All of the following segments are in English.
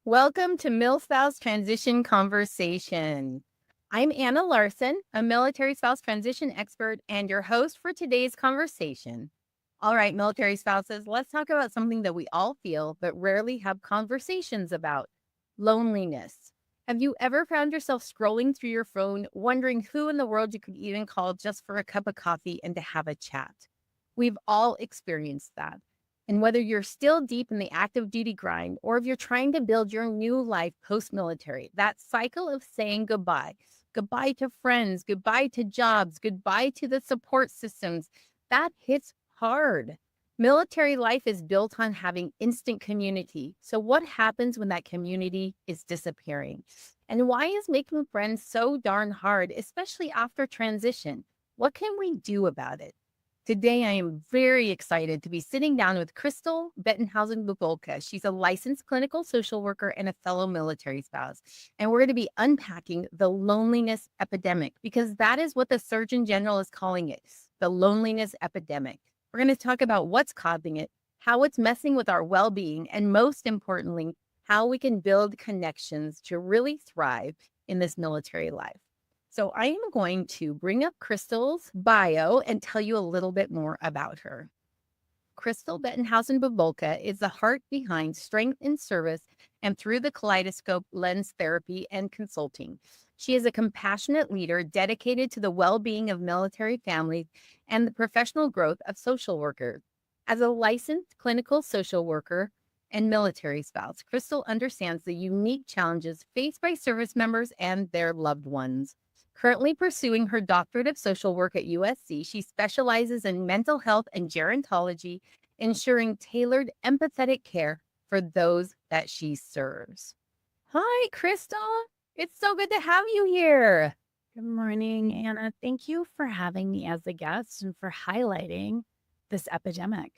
Welcome to MilSpouse Transition Conversation. I'm Anna Larson, a military spouse transition expert and your host for today's conversation. All right, military spouses, let's talk about something that we all feel but rarely have conversations about: loneliness. Have you ever found yourself scrolling through your phone, wondering who in the world you could even call just for a cup of coffee and to have a chat? We've all experienced that. And whether you're still deep in the active duty grind or if you're trying to build your new life post military, that cycle of saying goodbye to friends, goodbye to jobs, goodbye to the support systems, that hits hard. Military life is built on having instant community. So, what happens when that community is disappearing? And why is making friends so darn hard, especially after transition? What can we do about it? Today, I am very excited to be sitting down with Crystal Bettenhausen-Bubulka. She's a licensed clinical social worker and a fellow military spouse. And we're going to be unpacking the loneliness epidemic, because that is what the Surgeon General is calling it, the loneliness epidemic. We're going to talk about what's causing it, how it's messing with our well-being, and most importantly, how we can build connections to really thrive in this military life. So I am going to bring up Crystal's bio and tell you a little bit more about her. Crystal Bettenhausen-Bubulka is the heart behind Strength in Service and Through the Kaleidoscope Lens Therapy and Consulting. She is a compassionate leader dedicated to the well-being of military families and the professional growth of social workers. As a licensed clinical social worker and military spouse, Crystal understands the unique challenges faced by service members and their loved ones. Currently pursuing her doctorate of social work at USC, she specializes in mental health and gerontology, ensuring tailored, empathetic care for those that she serves. Hi, Crystal. It's so good to have you here. Good morning, Anna. Thank you for having me as a guest and for highlighting this epidemic.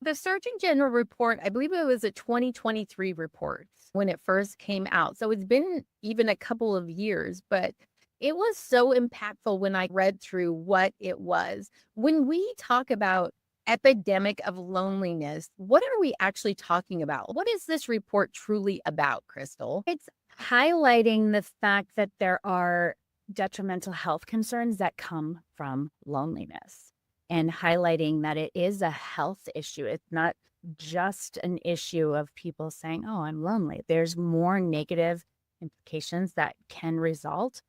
The Surgeon General report, I believe it was a 2023 report when it first came out. So it's been even a couple of years, but it was so impactful when I read through what it was. When we talk about epidemic of loneliness, what are we actually talking about? What is this report truly about, Crystal? It's highlighting the fact that there are detrimental health concerns that come from loneliness and highlighting that it is a health issue. It's not just an issue of people saying, oh, I'm lonely. There's more negative implications that can result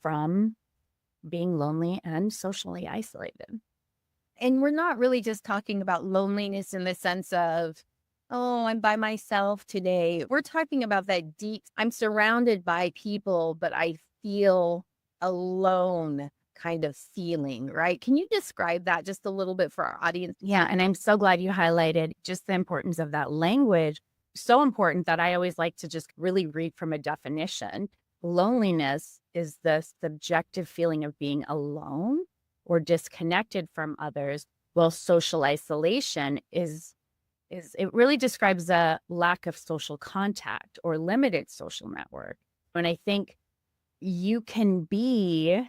from being lonely and socially isolated. And we're not really just talking about loneliness in the sense of, oh, I'm by myself today. We're talking about that deep, I'm surrounded by people, but I feel alone kind of feeling, right? Can you describe that just a little bit for our audience? Yeah, and I'm so glad you highlighted just the importance of that language. So important that I always like to just really read from a definition. Loneliness is the subjective feeling of being alone or disconnected from others, while social isolation is it really describes a lack of social contact or limited social network. And I think you can be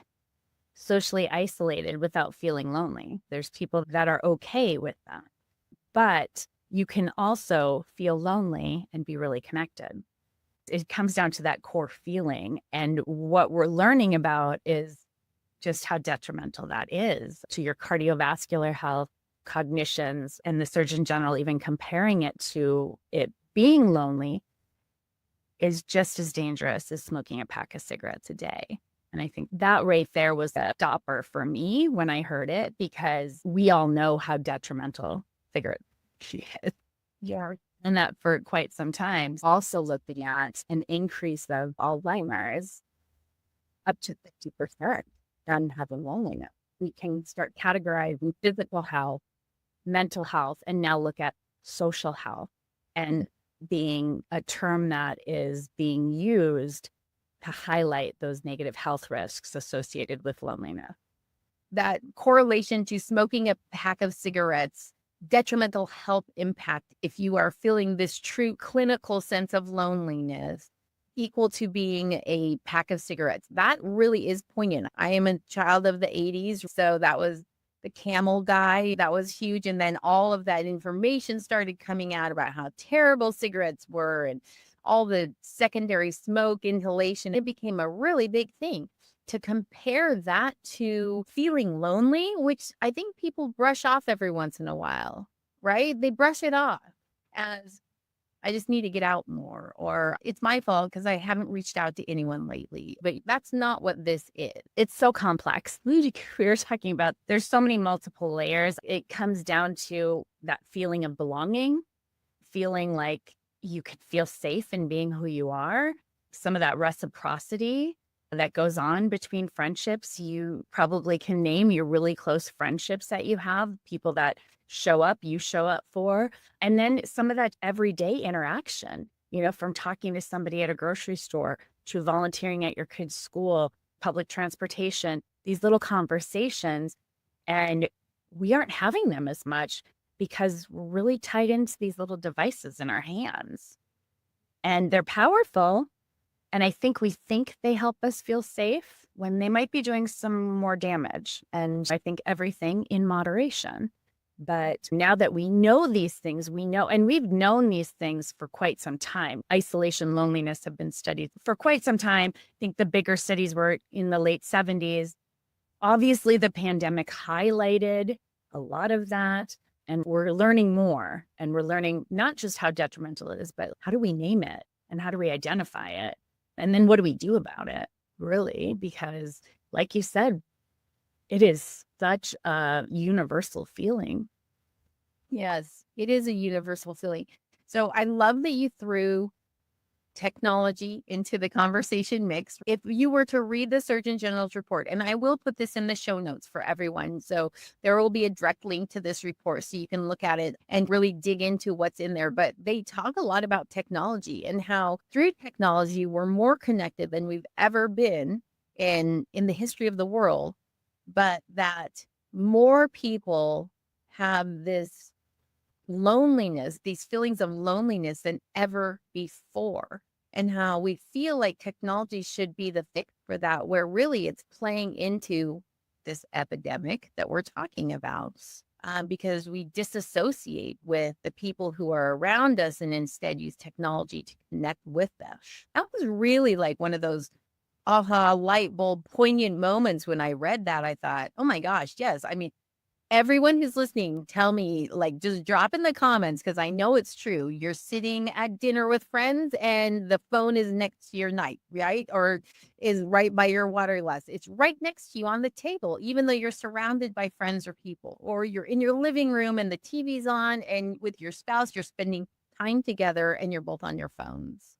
socially isolated without feeling lonely. There's people that are okay with that, but you can also feel lonely and be really connected. It comes down to that core feeling. And what we're learning about is just how detrimental that is to your cardiovascular health, cognitions, and the Surgeon General even comparing it to it being lonely is just as dangerous as smoking a pack of cigarettes a day. And I think that right there was a stopper for me when I heard it, because we all know how detrimental cigarette is. Yeah. And that for quite some time, also looking at an increase of Alzheimer's up to 50% and having loneliness. We can start categorizing physical health, mental health, and now look at social health and being a term that is being used to highlight those negative health risks associated with loneliness. That correlation to smoking a pack of cigarettes, detrimental health impact, if you are feeling this true clinical sense of loneliness, equal to being a pack of cigarettes. That really is poignant. I am a child of the 80s, so that was the Camel guy. That was huge. And then all of that information started coming out about how terrible cigarettes were and all the secondary smoke inhalation. It became a really big thing. To compare that to feeling lonely, which I think people brush off every once in a while, right? They brush it off as I just need to get out more, or it's my fault because I haven't reached out to anyone lately. But that's not what this is. It's so complex. We were talking about there's so many multiple layers. It comes down to that feeling of belonging, feeling like you could feel safe in being who you are, some of that reciprocity that goes on between friendships. You probably can name your really close friendships that you have, people that show up, you show up for, and then some of that everyday interaction, from talking to somebody at a grocery store to volunteering at your kid's school, public transportation, these little conversations. And we aren't having them as much because we're really tied into these little devices in our hands. And they're powerful. And I think we think they help us feel safe when they might be doing some more damage. And I think everything in moderation. But now that we know these things, and we've known these things for quite some time. Isolation, loneliness have been studied for quite some time. I think the bigger cities were in the late 70s. Obviously, the pandemic highlighted a lot of that. And we're learning more. And we're learning not just how detrimental it is, but how do we name it? And how do we identify it? And then what do we do about it, really? Because like you said, it is such a universal feeling. Yes, it is a universal feeling. So I love that you threw technology into the conversation mix. If you were to read the Surgeon General's report, and I will put this in the show notes for everyone, so there will be a direct link to this report so you can look at it and really dig into what's in there. But they talk a lot about technology and how through technology, we're more connected than we've ever been in the history of the world, but that more people have this loneliness, these feelings of loneliness than ever before, and how we feel like technology should be the fix for that, where really it's playing into this epidemic that we're talking about, because we disassociate with the people who are around us and instead use technology to connect with them. That was really like one of those aha light bulb poignant moments when I read that. I thought, oh my gosh, yes. I mean, everyone who's listening, tell me, like, just drop in the comments because I know it's true. You're sitting at dinner with friends and the phone is next to your night, right? Or is right by your water glass. It's right next to you on the table, even though you're surrounded by friends or people. Or you're in your living room and the TV's on, and with your spouse, you're spending time together and you're both on your phones,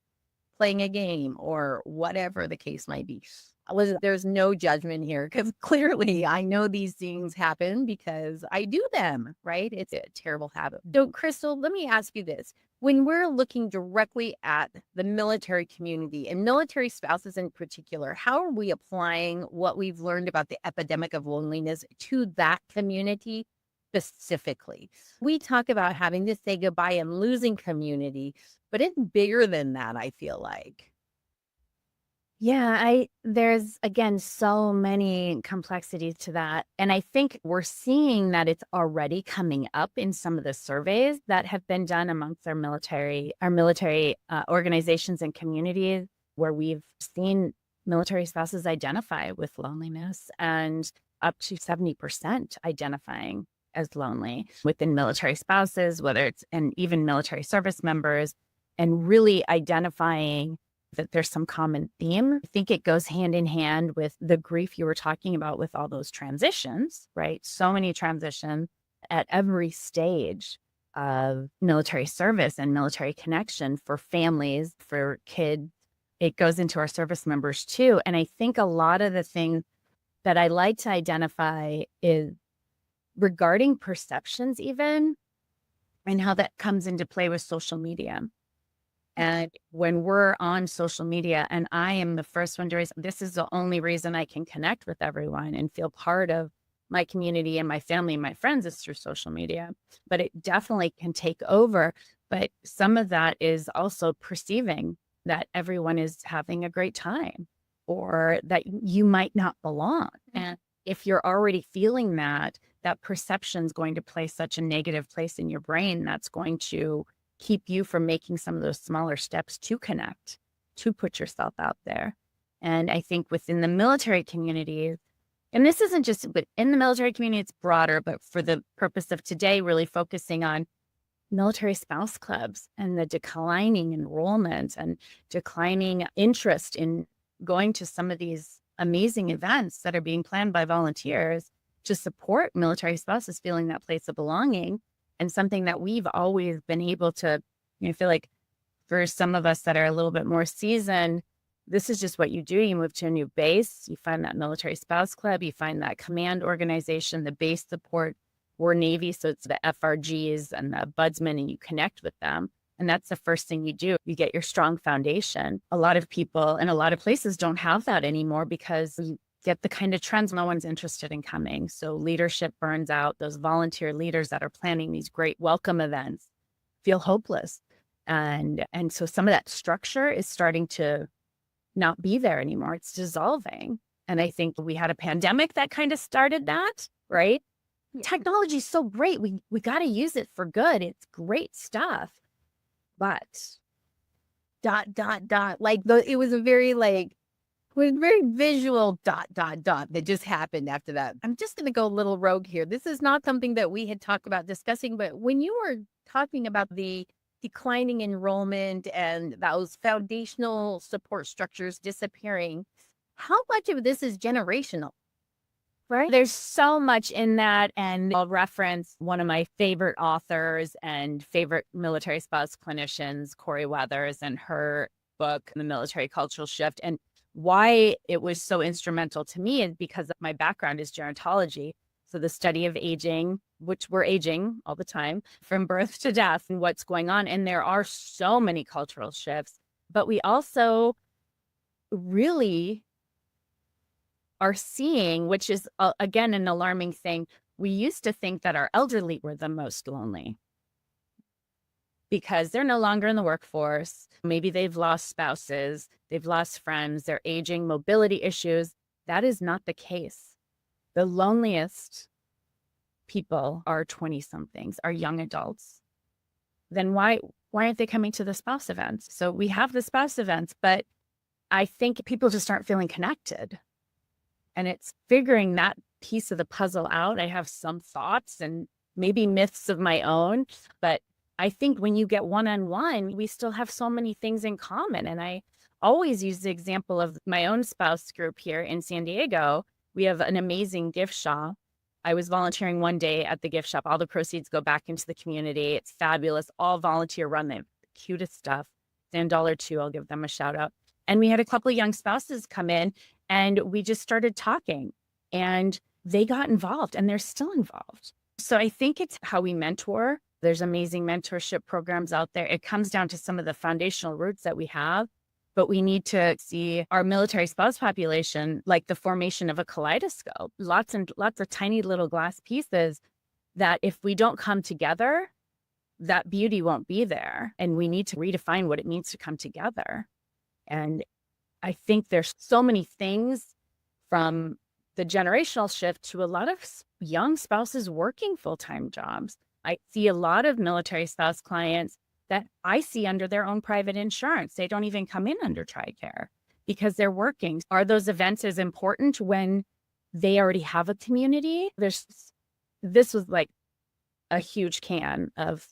playing a game or whatever the case might be. There's no judgment here because clearly I know these things happen because I do them, right? It's a terrible habit. So, Crystal, let me ask you this. When we're looking directly at the military community and military spouses in particular, how are we applying what we've learned about the epidemic of loneliness to that community specifically? We talk about having to say goodbye and losing community, but it's bigger than that, I feel like. Yeah, there's again so many complexities to that. And I think we're seeing that it's already coming up in some of the surveys that have been done amongst our military organizations and communities, where we've seen military spouses identify with loneliness, and up to 70% identifying as lonely within military spouses, and even military service members, and really identifying that there's some common theme. I think it goes hand in hand with the grief you were talking about with all those transitions, right? So many transitions at every stage of military service and military connection for families, for kids. It goes into our service members too. And I think a lot of the things that I like to identify is regarding perceptions even, and how that comes into play with social media. And when we're on social media, and I am the first one to raise, this is the only reason I can connect with everyone and feel part of my community and my family and my friends is through social media. But it definitely can take over. But some of that is also perceiving that everyone is having a great time, or that you might not belong. And if you're already feeling that perception is going to play such a negative place in your brain, that's going to keep you from making some of those smaller steps to connect, to put yourself out there. And I think within the military community, and this isn't just within the military community, it's broader, but for the purpose of today, really focusing on military spouse clubs and the declining enrollment and declining interest in going to some of these amazing events that are being planned by volunteers to support military spouses feeling that place of belonging, and something that we've always been able to, feel like for some of us that are a little bit more seasoned, this is just what you do. You move to a new base, you find that military spouse club, you find that command organization, the base support, War Navy. So it's the FRGs and the budsmen, and you connect with them. And that's the first thing you do. You get your strong foundation. A lot of people in a lot of places don't have that anymore because you get the kind of trends no one's interested in coming. So leadership burns out. Those volunteer leaders that are planning these great welcome events feel hopeless. And so some of that structure is starting to not be there anymore. It's dissolving. And I think we had a pandemic that kind of started that, right? Yeah. Technology is so great. We got to use it for good. It's great stuff. But ... Like it was a very visual ... that just happened after that. I'm just going to go a little rogue here. This is not something that we had talked about discussing, but when you were talking about the declining enrollment and those foundational support structures disappearing, how much of this is generational? Right. There's so much in that. And I'll reference one of my favorite authors and favorite military spouse clinicians, Corey Weathers, and her book, The Military Cultural Shift. And why it was so instrumental to me is because my background is gerontology. So the study of aging, which we're aging all the time from birth to death, and what's going on. And there are so many cultural shifts, but we also really are seeing, which is again an alarming thing. We used to think that our elderly were the most lonely because they're no longer in the workforce. Maybe they've lost spouses, they've lost friends, they're aging, mobility issues. That is not the case. The loneliest people are 20-somethings, are young adults. Then why aren't they coming to the spouse events? So we have the spouse events, but I think people just aren't feeling connected. And it's figuring that piece of the puzzle out. I have some thoughts and maybe myths of my own, but I think when you get one-on-one, we still have so many things in common. And I always use the example of my own spouse group here in San Diego. We have an amazing gift shop. I was volunteering one day at the gift shop. All the proceeds go back into the community. It's fabulous. All volunteer run. They have the cutest stuff. San Dollar 2, I'll give them a shout out. And we had a couple of young spouses come in, and we just started talking, and they got involved, and they're still involved. So I think it's how we mentor. There's amazing mentorship programs out there. It comes down to some of the foundational roots that we have, but we need to see our military spouse population like the formation of a kaleidoscope, lots and lots of tiny little glass pieces that if we don't come together, that beauty won't be there. And we need to redefine what it means to come together. And I think there's so many things from the generational shift to a lot of young spouses working full-time jobs. I see a lot of military spouse clients that I see under their own private insurance. They don't even come in under TRICARE because they're working. Are those events as important when they already have a community? This was like a huge can of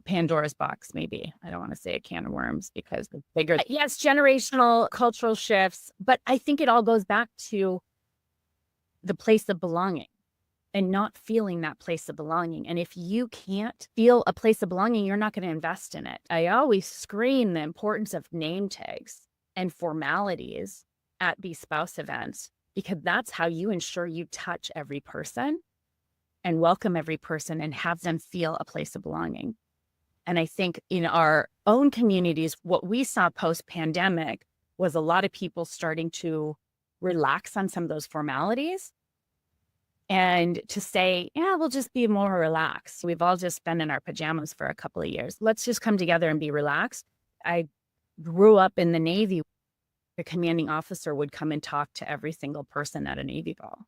Pandora's box, maybe. I don't want to say a can of worms because it's bigger. Yes, generational cultural shifts, but I think it all goes back to the place of belonging and not feeling that place of belonging. And if you can't feel a place of belonging, you're not going to invest in it. I always screen the importance of name tags and formalities at these spouse events, because that's how you ensure you touch every person and welcome every person and have them feel a place of belonging. And I think in our own communities, what we saw post-pandemic was a lot of people starting to relax on some of those formalities and to say, yeah, we'll just be more relaxed. We've all just been in our pajamas for a couple of years. Let's just come together and be relaxed. I grew up in the Navy. The commanding officer would come and talk to every single person at a Navy ball.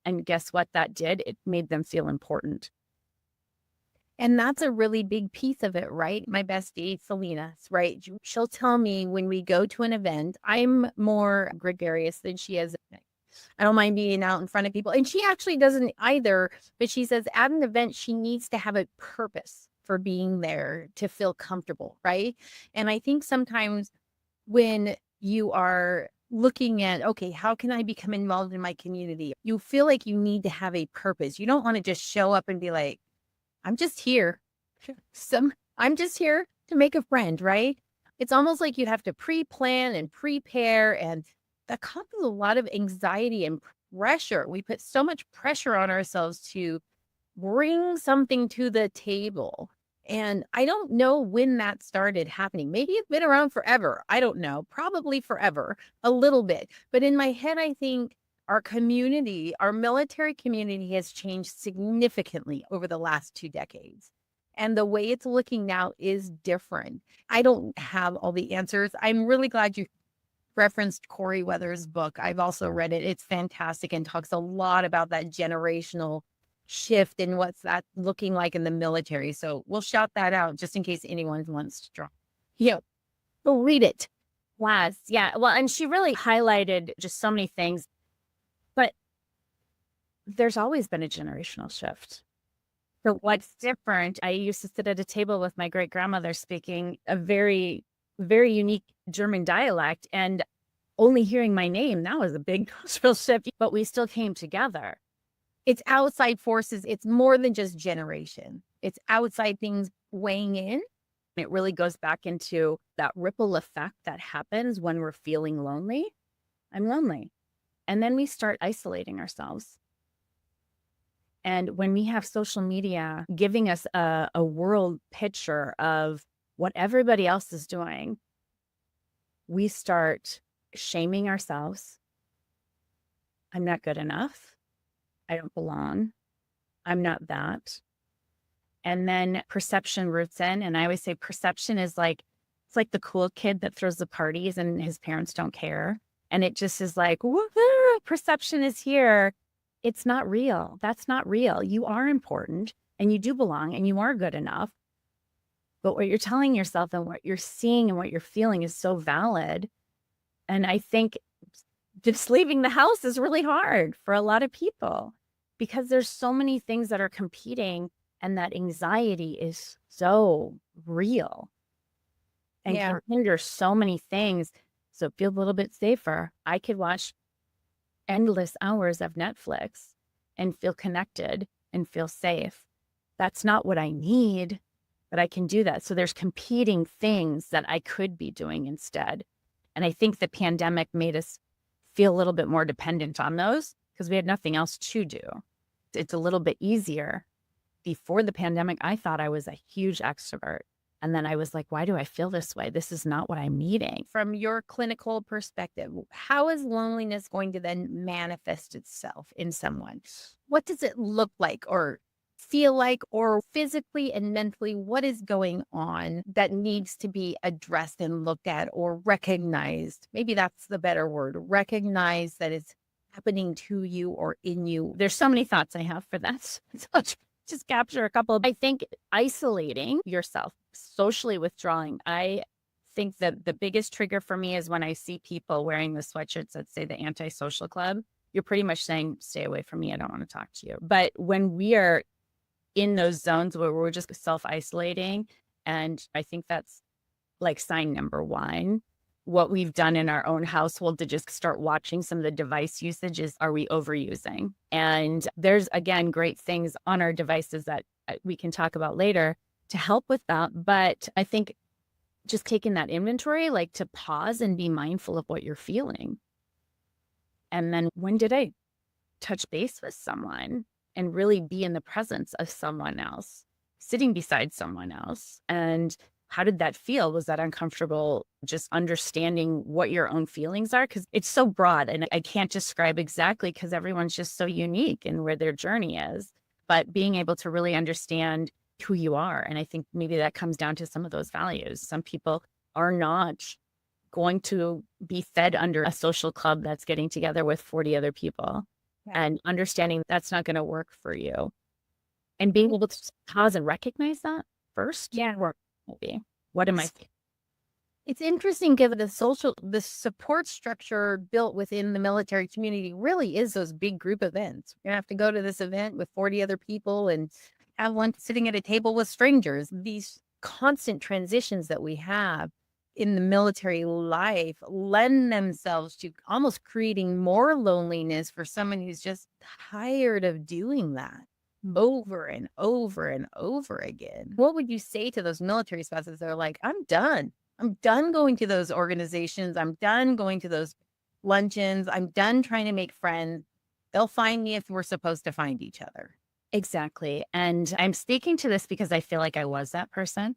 And guess what that did? It made them feel important. And that's a really big piece of it, right? My bestie, Selena, right? She'll tell me when we go to an event, I'm more gregarious than she is. I don't mind being out in front of people. And she actually doesn't either. But she says at an event, she needs to have a purpose for being there to feel comfortable, right? And I think sometimes when you are looking at, okay, how can I become involved in my community? You feel like you need to have a purpose. You don't want to just show up and be like, I'm just here. I'm just here to make a friend, right? It's almost like you have to pre-plan and prepare, and that comes with a lot of anxiety and pressure. We put so much pressure on ourselves to bring something to the table. And I don't know when that started happening. Maybe it's been around forever. I don't know. Probably forever, a little bit. But in my head, I think our community, our military community has changed significantly over the last 2 decades. And the way it's looking now is different. I don't have all the answers. I'm really glad you referenced Corey Weather's book. I've also read it. It's fantastic and talks a lot about that generational shift and what's that looking like in the military. So we'll shout that out just in case anyone wants to draw. Yeah, go read it. Was, yeah. Well, and she really highlighted just so many things, but there's always been a generational shift. So what's different, I used to sit at a table with my great grandmother speaking a very, very unique German dialect, and only hearing my name, that was a big cultural shift, but we still came together. It's outside forces. It's more than just generation. It's outside things weighing in. It really goes back into that ripple effect that happens when we're feeling lonely. I'm lonely. And then we start isolating ourselves. And when we have social media giving us a world picture of what everybody else is doing, we start shaming ourselves. I'm not good enough. I don't belong. I'm not that. And then perception roots in. And I always say perception is like, it's like the cool kid that throws the parties and his parents don't care. And it just is like, woo-hoo, perception is here. It's not real. That's not real. You are important and you do belong and you are good enough. But what you're telling yourself and what you're seeing and what you're feeling is so valid. And I think just leaving the house is really hard for a lot of people because there's so many things that are competing and that anxiety is so real and can hinder so many things. So feel a little bit safer. I could watch endless hours of Netflix and feel connected and feel safe. That's not what I need, but I can do that. So there's competing things that I could be doing instead. And I think the pandemic made us feel a little bit more dependent on those because we had nothing else to do. It's a little bit easier. Before the pandemic, I thought I was a huge extrovert. And then I was like, why do I feel this way? This is not what I'm needing. From your clinical perspective, how is loneliness going to then manifest itself in someone? What does it look like or feel like, or physically and mentally, what is going on that needs to be addressed and looked at or recognized? Maybe that's the better word, recognize that it's happening to you or in you. There's so many thoughts I have for that. So I'll just capture a couple. I think isolating yourself, socially withdrawing. I think that the biggest trigger for me is when I see people wearing the sweatshirts that say the anti-social club. You're pretty much saying, stay away from me. I don't want to talk to you. But when we are in those zones where we're just self-isolating, and I think that's like sign number one. What we've done in our own household to just start watching some of the device usage is, are we overusing? And there's, again, great things on our devices that we can talk about later to help with that. But I think just taking that inventory, like to pause and be mindful of what you're feeling. And then when did I touch base with someone and really be in the presence of someone else, sitting beside someone else? And how did that feel? Was that uncomfortable? Just understanding what your own feelings are? Because it's so broad and I can't describe exactly because everyone's just so unique in where their journey is. But being able to really understand who you are. And I think maybe that comes down to some of those values. Some people are not going to be fed under a social club that's getting together with 40 other people, and understanding that's not going to work for you. And being able to pause and recognize that first. Yeah. Or maybe, what am I thinking? It's interesting given the support structure built within the military community really is those big group events. You're gonna have to go to this event with 40 other people and have one sitting at a table with strangers. These constant transitions that we have in the military life lend themselves to almost creating more loneliness for someone who's just tired of doing that over and over and over again. What would you say to those military spouses that are like, I'm done. I'm done going to those organizations. I'm done going to those luncheons. I'm done trying to make friends. They'll find me if we're supposed to find each other. Exactly. And I'm speaking to this because I feel like I was that person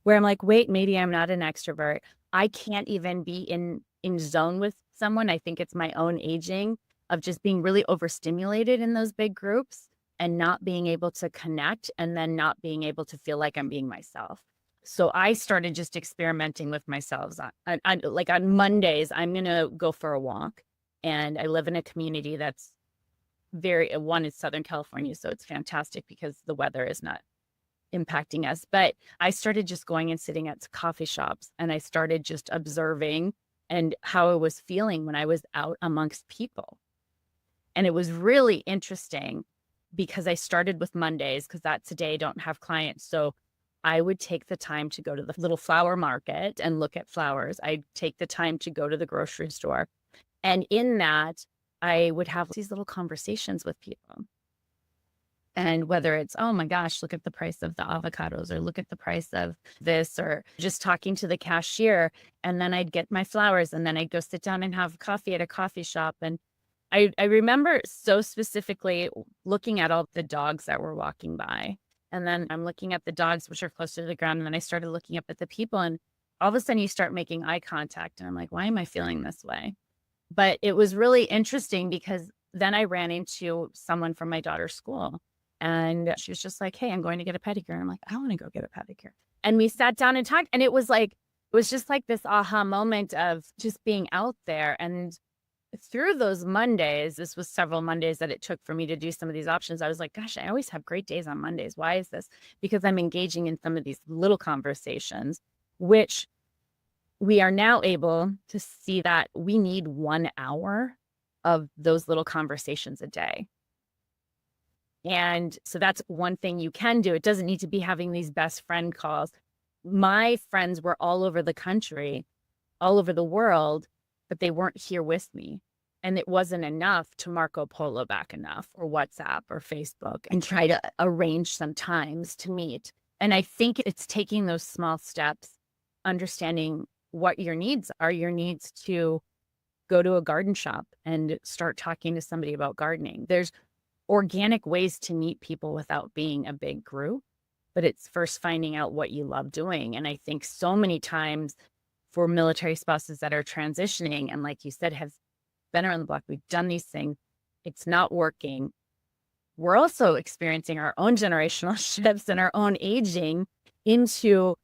where I'm like, wait, maybe I'm not an extrovert. I can't even be in zone with someone. I think it's my own aging of just being really overstimulated in those big groups and not being able to connect, and then not being able to feel like I'm being myself. So I started just experimenting with myself. Like on Mondays, I'm going to go for a walk. And I live in a community that's one is Southern California. So it's fantastic because the weather is not impacting us. But I started just going and sitting at coffee shops, and I started just observing and how I was feeling when I was out amongst people. And it was really interesting because I started with Mondays because that's a day I don't have clients. So I would take the time to go to the little flower market and look at flowers. I'd take the time to go to the grocery store. And in that, I would have these little conversations with people. And whether it's, oh my gosh, look at the price of the avocados, or look at the price of this, or just talking to the cashier. And then I'd get my flowers, and then I'd go sit down and have coffee at a coffee shop. And I remember so specifically looking at all the dogs that were walking by. And then I'm looking at the dogs, which are closer to the ground. And then I started looking up at the people, and all of a sudden you start making eye contact. And I'm like, why am I feeling this way? But it was really interesting because then I ran into someone from my daughter's school, and she was just like, hey, I'm going to get a pedicure. And I'm like, I want to go get a pedicure. And we sat down and talked, and it was just like this aha moment of just being out there. And through those Mondays, this was several Mondays that it took for me to do some of these options. I was like, gosh, I always have great days on Mondays. Why is this? Because I'm engaging in some of these little conversations, which we are now able to see that we need 1 hour of those little conversations a day. And so that's one thing you can do. It doesn't need to be having these best friend calls. My friends were all over the country, all over the world, but they weren't here with me. And it wasn't enough to Marco Polo back enough, or WhatsApp or Facebook, and try to arrange some times to meet. And I think it's taking those small steps, understanding what your needs are. Your needs to go to a garden shop and start talking to somebody about gardening. There's organic ways to meet people without being a big group, but it's first finding out what you love doing. And I think so many times for military spouses that are transitioning, and like you said, have been around the block, we've done these things, it's not working. We're also experiencing our own generational shifts and our own aging into,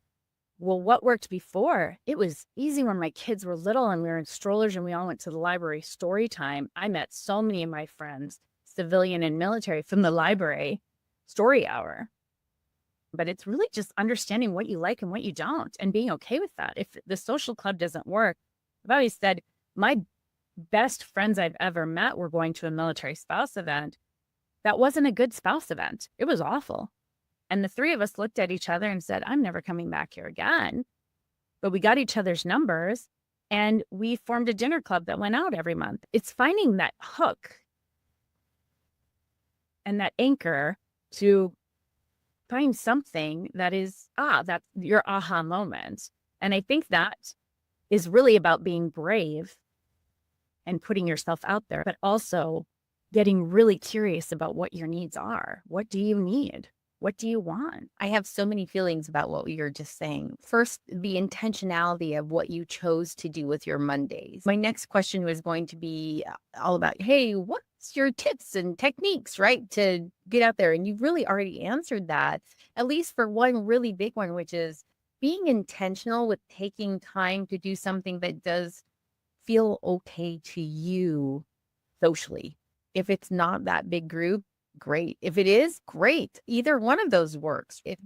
well, what worked before? It was easy when my kids were little and we were in strollers and we all went to the library story time. I met so many of my friends, civilian and military, from the library story hour. But it's really just understanding what you like and what you don't, and being okay with that. If the social club doesn't work, I've always said my best friends I've ever met were going to a military spouse event. That wasn't a good spouse event. It was awful. And the three of us looked at each other and said, I'm never coming back here again. But we got each other's numbers, and we formed a dinner club that went out every month. It's finding that hook and that anchor to find something that is, that's your aha moment. And I think that is really about being brave and putting yourself out there, but also getting really curious about what your needs are. What do you need? What do you want? I have so many feelings about what you're just saying. First, the intentionality of what you chose to do with your Mondays. My next question was going to be all about, hey, what's your tips and techniques, right, to get out there? And you've really already answered that, at least for one really big one, which is being intentional with taking time to do something that does feel okay to you socially. If it's not that big group, great. If it is, great. Either one of those works. If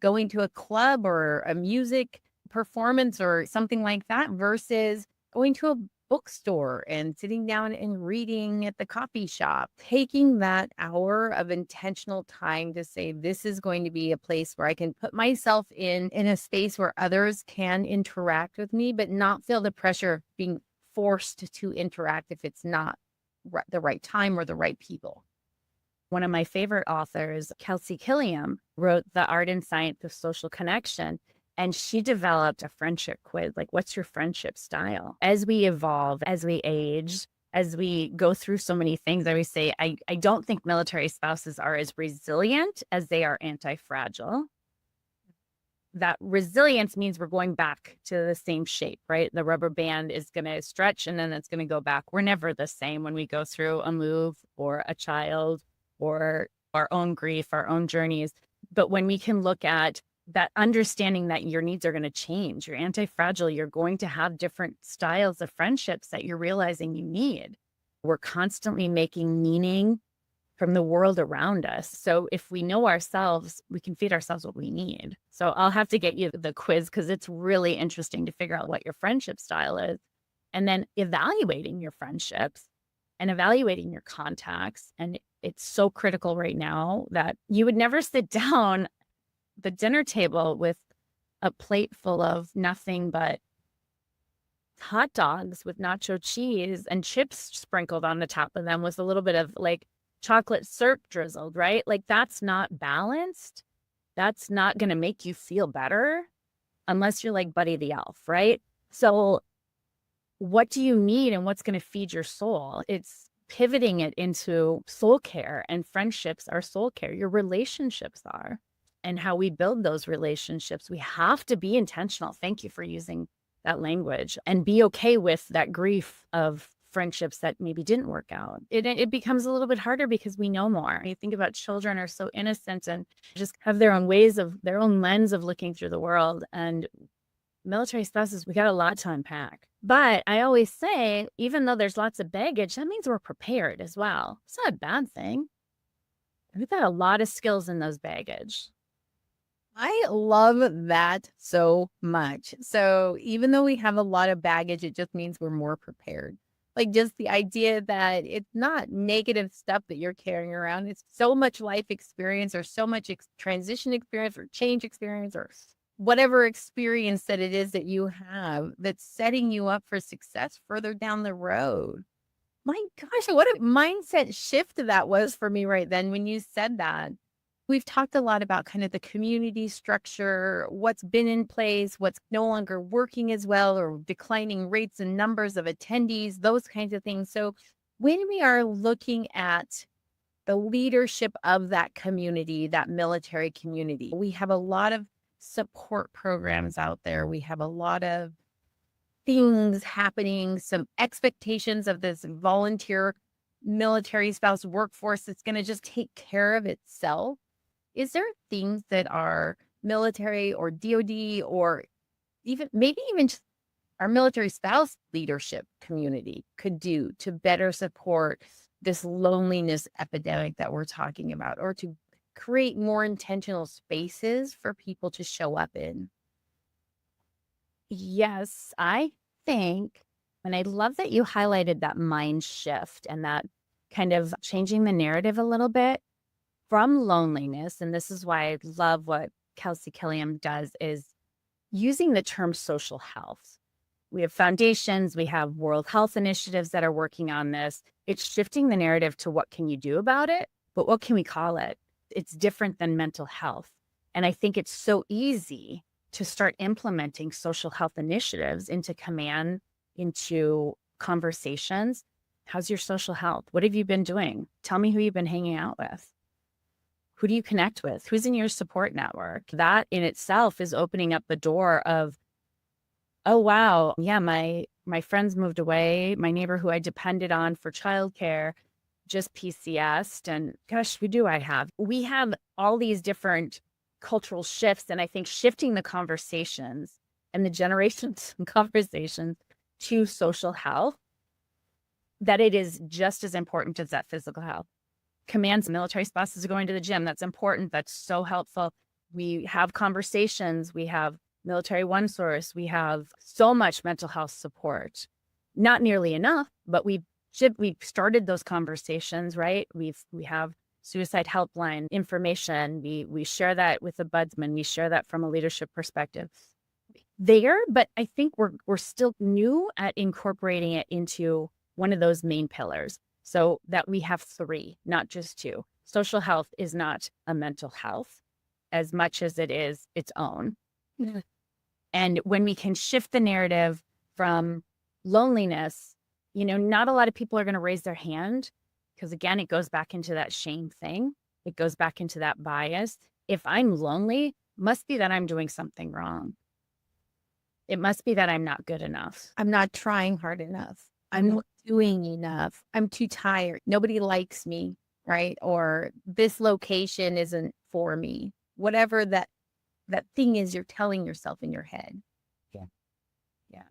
going to a club or a music performance or something like that versus going to a bookstore and sitting down and reading at the coffee shop, taking that hour of intentional time to say, this is going to be a place where I can put myself in a space where others can interact with me, but not feel the pressure of being forced to interact if it's not the right time or the right people. One of my favorite authors, Kelsey Killiam, wrote The Art and Science of Social Connection. And she developed a friendship quiz. Like, what's your friendship style? As we evolve, as we age, as we go through so many things, I always say, I don't think military spouses are as resilient as they are anti-fragile. That resilience means we're going back to the same shape, right? The rubber band is going to stretch and then it's going to go back. We're never the same when we go through a move or a child or our own grief, our own journeys. But when we can look at that understanding that your needs are going to change, you're anti-fragile, you're going to have different styles of friendships that you're realizing you need. We're constantly making meaning from the world around us. So if we know ourselves, we can feed ourselves what we need. So I'll have to get you the quiz because it's really interesting to figure out what your friendship style is. And then evaluating your friendships and evaluating your contacts. And it's so critical right now that you would never sit down the dinner table with a plate full of nothing but hot dogs with nacho cheese and chips sprinkled on the top of them with a little bit of like chocolate syrup drizzled, right? Like, that's not balanced. That's not going to make you feel better unless you're like Buddy the Elf, right? So what do you need and what's going to feed your soul? It's pivoting it into soul care, and friendships are soul care. Your relationships are. And how we build those relationships, we have to be intentional. Thank you for using that language, and be okay with that grief of friendships that maybe didn't work out. It becomes a little bit harder because we know more. You think about children are so innocent and just have their own ways of their own lens of looking through the world. And military spouses, we got a lot to unpack. But I always say, even though there's lots of baggage, that means we're prepared as well. It's not a bad thing. We've got a lot of skills in those baggage. I love that so much. So even though we have a lot of baggage, it just means we're more prepared. Like, just the idea that it's not negative stuff that you're carrying around. It's so much life experience or so much transition experience or change experience or whatever experience that it is that you have that's setting you up for success further down the road. My gosh, what a mindset shift that was for me right then when you said that. We've talked a lot about kind of the community structure, what's been in place, what's no longer working as well, or declining rates and numbers of attendees, those kinds of things. So when we are looking at the leadership of that community, that military community, we have a lot of support programs out there. We have a lot of things happening, some expectations of this volunteer military spouse workforce that's going to just take care of itself. Is there things that our military or DoD or maybe even just our military spouse leadership community could do to better support this loneliness epidemic that we're talking about, or to create more intentional spaces for people to show up in? Yes, I think, and I love that you highlighted that mind shift and that kind of changing the narrative a little bit from loneliness. And this is why I love what Kelsey Killiam does, is using the term social health. We have foundations, we have World Health initiatives that are working on this. It's shifting the narrative to what can you do about it, but what can we call it? It's different than mental health. And I think it's so easy to start implementing social health initiatives into command, into conversations. How's your social health? What have you been doing? Tell me who you've been hanging out with. Who do you connect with? Who's in your support network? That in itself is opening up the door of, oh, wow, yeah, my friends moved away. My neighbor who I depended on for childcare just PCS'd, and gosh, who do I have? We have all these different cultural shifts, and I think shifting the conversations and the generations and conversations to social health, that it is just as important as that physical health. commands military spouses are going to the gym. That's important. That's so helpful. We have conversations. We have military one source. We have so much mental health support. Not nearly enough, but we've started those conversations, right? We have suicide helpline information. We share that with the budsman. We share that from a leadership perspective there, but I think we're still new at incorporating it into one of those main pillars, so that we have three, not just two. Social health is not a mental health as much as it is its own. Yeah. And when we can shift the narrative from loneliness, not a lot of people are going to raise their hand, because again, it goes back into that shame thing. It goes back into that bias. If I'm lonely, must be that I'm doing something wrong. It must be that I'm not good enough. I'm not trying hard enough. I'm not doing enough. I'm too tired. Nobody likes me, right? Or this location isn't for me. Whatever that thing is you're telling yourself in your head. Yeah.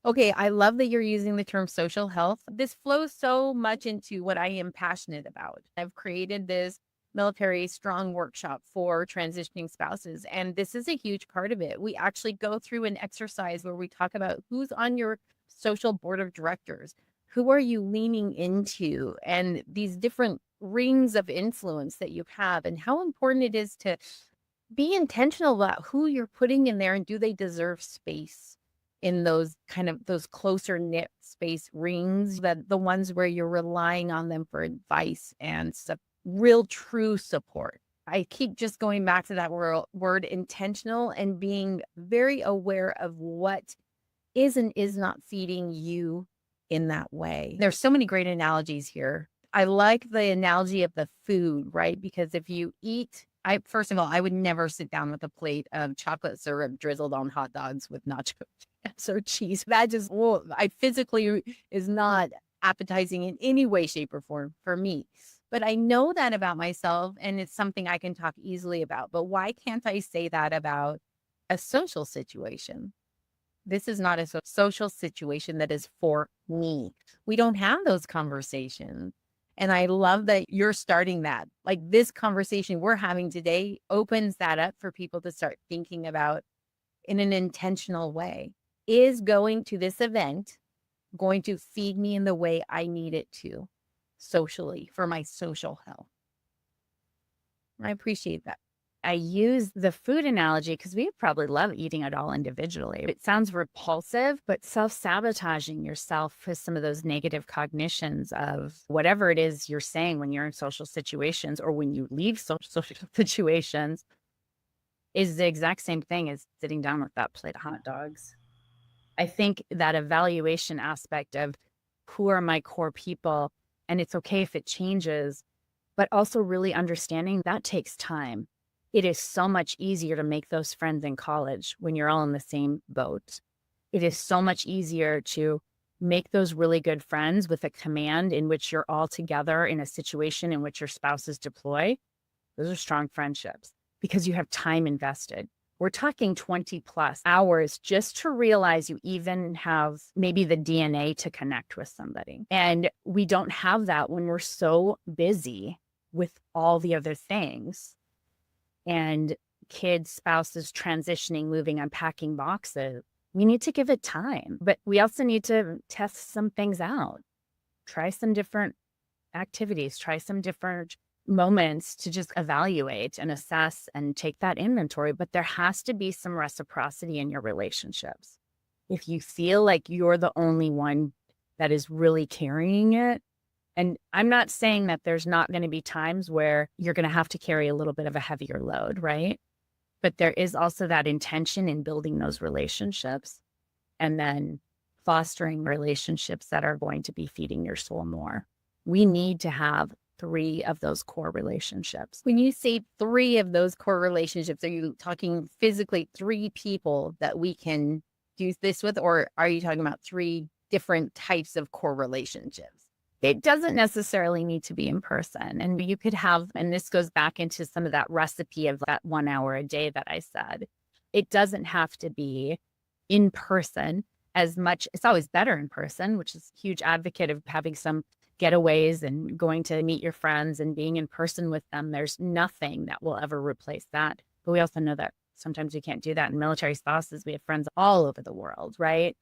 Okay, I love that you're using the term social health. This flows so much into what I am passionate about. I've created this military strong workshop for transitioning spouses, and this is a huge part of it. We actually go through an exercise where we talk about who's on your social board of directors, who are you leaning into, and these different rings of influence that you have, and how important it is to be intentional about who you're putting in there, and do they deserve space in those closer knit space rings, that the ones where you're relying on them for advice and real true support. I keep just going back to that word intentional, and being very aware of what is and is not feeding you in that way. There's so many great analogies here. I like the analogy of the food, right? Because if you eat, first of all, I would never sit down with a plate of chocolate syrup drizzled on hot dogs with nacho or cheese. That just, I physically is not appetizing in any way, shape, or form for me. But I know that about myself, and it's something I can talk easily about. But why can't I say that about a social situation? This is not a social situation that is for me. We don't have those conversations. And I love that you're starting that. Like, this conversation we're having today opens that up for people to start thinking about in an intentional way. Is going to this event going to feed me in the way I need it to, socially, for my social health? I appreciate that. I use the food analogy because we probably love eating it all individually. It sounds repulsive, but self-sabotaging yourself with some of those negative cognitions of whatever it is you're saying when you're in social situations, or when you leave social situations, is the exact same thing as sitting down with that plate of hot dogs. I think that evaluation aspect of who are my core people, and it's okay if it changes, but also really understanding that takes time. It is so much easier to make those friends in college when you're all in the same boat. It is so much easier to make those really good friends with a command in which you're all together in a situation in which your spouses deploy. Those are strong friendships because you have time invested. We're talking 20 plus hours just to realize you even have maybe the DNA to connect with somebody. And we don't have that when we're so busy with all the other things. And kids, spouses transitioning, moving, unpacking boxes. We need to give it time, but we also need to test some things out. Try some different activities, try some different moments to just evaluate and assess and take that inventory. But there has to be some reciprocity in your relationships. If you feel like you're the only one that is really carrying it, and I'm not saying that there's not going to be times where you're going to have to carry a little bit of a heavier load, right? But there is also that intention in building those relationships and then fostering relationships that are going to be feeding your soul more. We need to have 3 of those core relationships. When you say 3 of those core relationships, are you talking physically 3 people that we can do this with, or are you talking about 3 different types of core relationships? It doesn't necessarily need to be in person. And you could have, and this goes back into some of that recipe of that 1 hour a day that I said. It doesn't have to be in person as much. It's always better in person, which is a huge advocate of having some getaways and going to meet your friends and being in person with them. There's nothing that will ever replace that. But we also know that sometimes we can't do that. In military spouses, we have friends all over the world, right?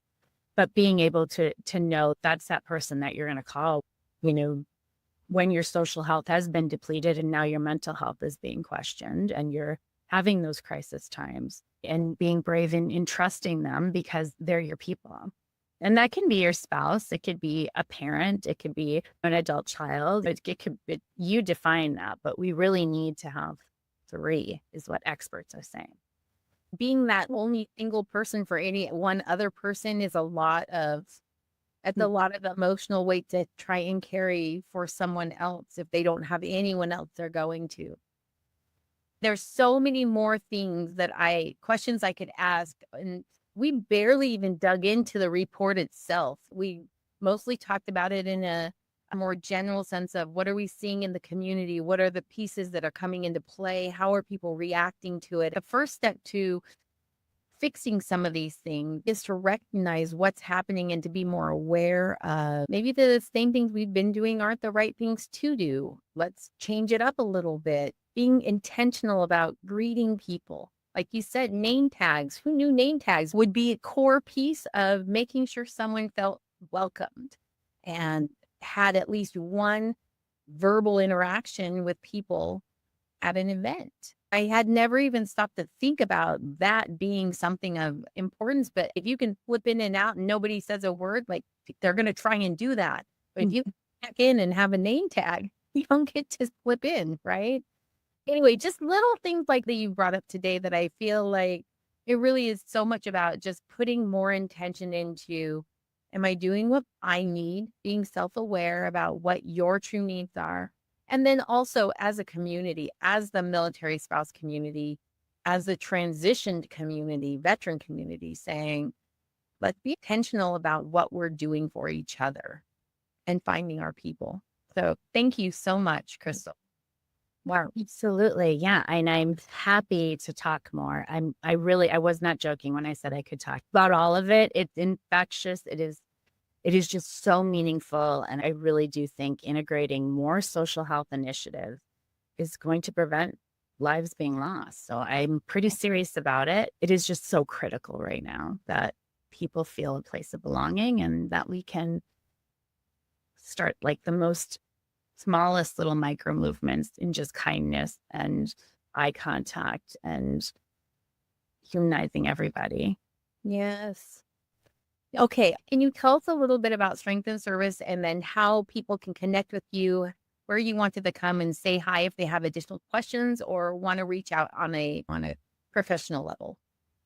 But being able to know that's that person that you're going to call, when your social health has been depleted and now your mental health is being questioned and you're having those crisis times, and being brave in trusting them because they're your people. And that can be your spouse. It could be a parent. It could be an adult child. You define that, but we really need to have three is what experts are saying. Being that only single person for any one other person is a lot of emotional weight to try and carry for someone else if they don't have anyone else they're going to. There's so many more questions I could ask, and we barely even dug into the report itself. We mostly talked about it in a more general sense of what are we seeing in the community? What are the pieces that are coming into play? How are people reacting to it? The first step to fixing some of these things is to recognize what's happening and to be more aware of maybe the same things we've been doing aren't the right things to do. Let's change it up a little bit. Being intentional about greeting people. Like you said, name tags. Who knew name tags would be a core piece of making sure someone felt welcomed and had at least one verbal interaction with people at an event. I had never even stopped to think about that being something of importance. But if you can flip in and out and nobody says a word, like they're going to try and do that. But if you check in and have a name tag, you don't get to flip in, right? Anyway, just little things like that you brought up today that I feel like it really is so much about just putting more intention into, am I doing what I need? Being self-aware about what your true needs are. And then also as a community, as the military spouse community, as the transitioned community, veteran community, saying, let's be intentional about what we're doing for each other and finding our people. So thank you so much, Crystal. Wow, absolutely. Yeah. And I'm happy to talk more. I was not joking when I said I could talk about all of it. It's infectious. It is just so meaningful. And I really do think integrating more social health initiatives is going to prevent lives being lost. So I'm pretty serious about it. It is just so critical right now that people feel a place of belonging and that we can start like the most smallest little micro movements in just kindness and eye contact and humanizing everybody. Yes. Okay. Can you tell us a little bit about Strength and Service and then how people can connect with you, where you wanted to come and say hi if they have additional questions or want to reach out on a professional level?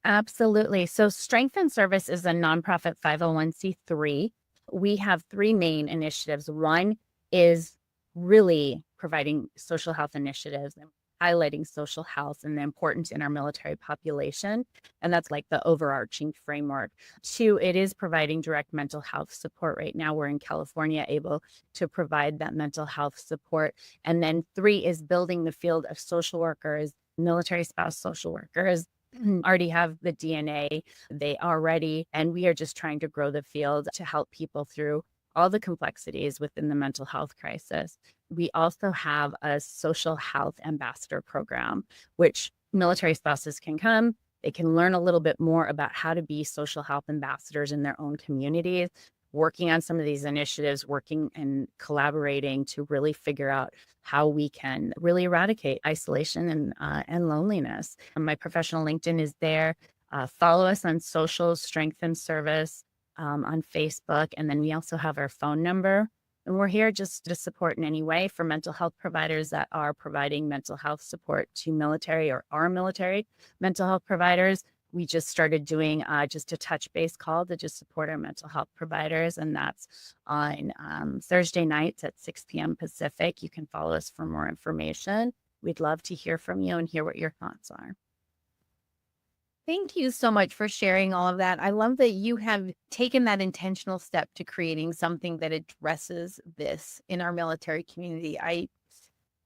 Absolutely. So Strength and Service is a nonprofit 501c3. We have three main initiatives. One is really providing social health initiatives and highlighting social health and the importance in our military population. And that's like the overarching framework. Two, it is providing direct mental health support. Right now, we're in California able to provide that mental health support. And then three is building the field of social workers, military spouse social workers. Already have the DNA, they are ready, and we are just trying to grow the field to help people through all the complexities within the mental health crisis. We also have a social health ambassador program, which military spouses can come. They can learn a little bit more about how to be social health ambassadors in their own communities, working on some of these initiatives, working and collaborating to really figure out how we can really eradicate isolation and loneliness. My professional LinkedIn is there. Follow us on social, Strength and Service on Facebook. And then we also have our phone number. And we're here just to support in any way for mental health providers that are providing mental health support to military or our military mental health providers. We just started doing just a touch base call to just support our mental health providers. And that's on Thursday nights at 6 p.m. Pacific. You can follow us for more information. We'd love to hear from you and hear what your thoughts are. Thank you so much for sharing all of that. I love that you have taken that intentional step to creating something that addresses this in our military community. I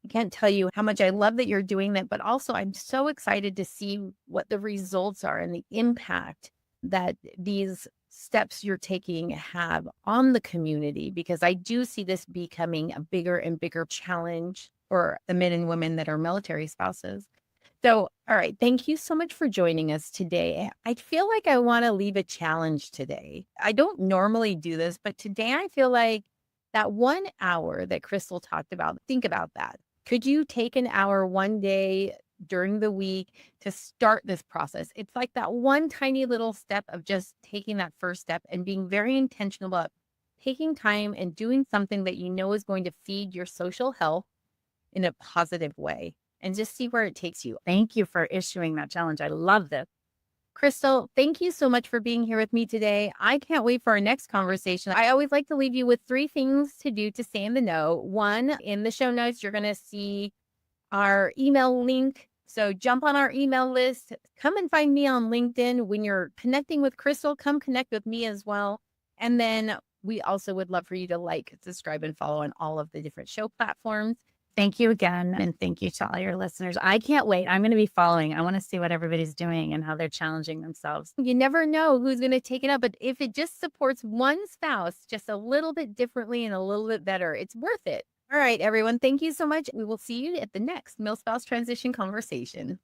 can't tell you how much I love that you're doing that, but also I'm so excited to see what the results are and the impact that these steps you're taking have on the community? Because I do see this becoming a bigger and bigger challenge for the men and women that are military spouses. So, all right, thank you so much for joining us today. I feel like I want to leave a challenge today. I don't normally do this, but today I feel like that 1 hour that Crystal talked about, think about that. Could you take an hour one day during the week to start this process? It's like that one tiny little step of just taking that first step and being very intentional about taking time and doing something that you know is going to feed your social health in a positive way, and just see where it takes you. Thank you for issuing that challenge. I love this. Crystal, thank you so much for being here with me today. I can't wait for our next conversation. I always like to leave you with 3 things to do to stay in the know. One, in the show notes, you're going to see our email link. So jump on our email list. Come and find me on LinkedIn. When you're connecting with Crystal, come connect with me as well. And then we also would love for you to like, subscribe, and follow on all of the different show platforms. Thank you again. And thank you to all your listeners. I can't wait. I'm going to be following. I want to see what everybody's doing and how they're challenging themselves. You never know who's going to take it up, but if it just supports one spouse just a little bit differently and a little bit better, it's worth it. All right, everyone. Thank you so much. We will see you at the next MilSpouse Transition Conversation.